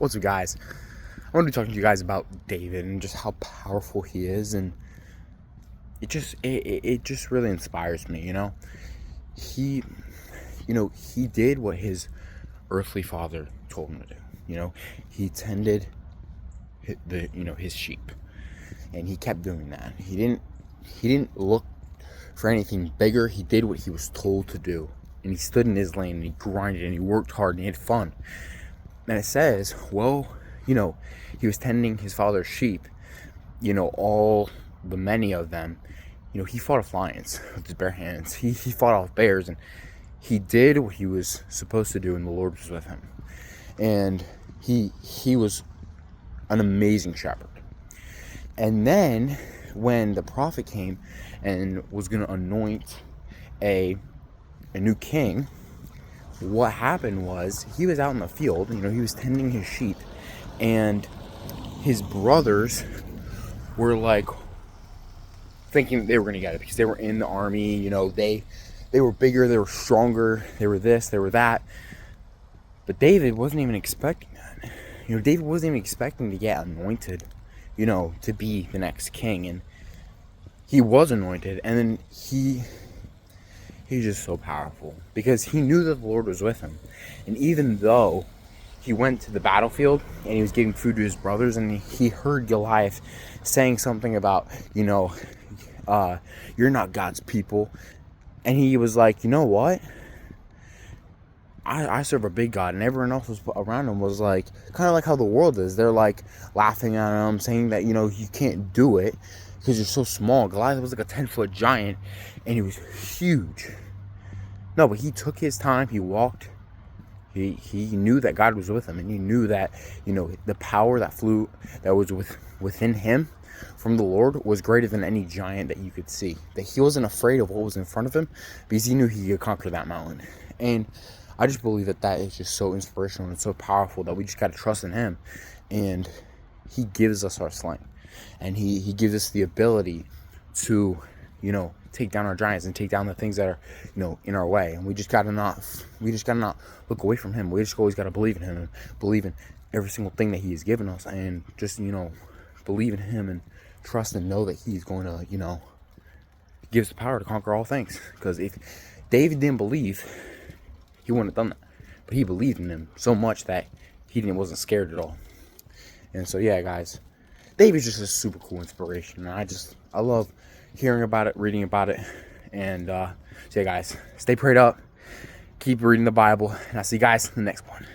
What's up, guys? I want to be talking to you guys about David and just how powerful he is, and it just really inspires me. He he did what his earthly father told him to do. He tended his sheep, and he kept doing that. He didn't look for anything bigger. He did what he was told to do, and he stood in his lane, and he grinded, and he worked hard, and he had fun. And it says, he was tending his father's sheep, all the many of them. He fought off lions with his bare hands. He fought off bears, and he did what he was supposed to do, and the Lord was with him. And he was an amazing shepherd. And then when the prophet came and was going to anoint a new king, what happened was he was out in the field, he was tending his sheep, and his brothers were like thinking they were going to get it because they were in the army. They were bigger, they were stronger, they were this, they were that. But David wasn't even expecting that. David wasn't even expecting to get anointed, to be the next king. And he was anointed, and then he's just so powerful because he knew that the Lord was with him. And even though he went to the battlefield and he was giving food to his brothers, and he heard Goliath saying something about, you're not God's people. And he was like, you know what? I serve a big God. And everyone else was around him was like, kind of like how the world is. They're like laughing at him, saying that, you can't do it because you're so small. Goliath was like a 10-foot giant, and he was huge. No, but he took his time. He walked. He knew that God was with him, and he knew that, the power that was within him from the Lord was greater than any giant that you could see. That he wasn't afraid of what was in front of him because he knew he could conquer that mountain. And I just believe that is just so inspirational and so powerful that we just got to trust in him. And he gives us our sling, and he gives us the ability to, take down our giants and take down the things that are, in our way. And we just gotta not look away from him. We just always gotta believe in him and believe in every single thing that he has given us, and just, believe in him and trust and know that he's going to, give us the power to conquer all things. Because if David didn't believe, he wouldn't have done that. But he believed in him so much that he wasn't scared at all. And so, yeah, guys, David's just a super cool inspiration. And I love hearing about it, reading about it. And so, yeah, guys, stay prayed up. Keep reading the Bible. And I'll see you guys in the next one.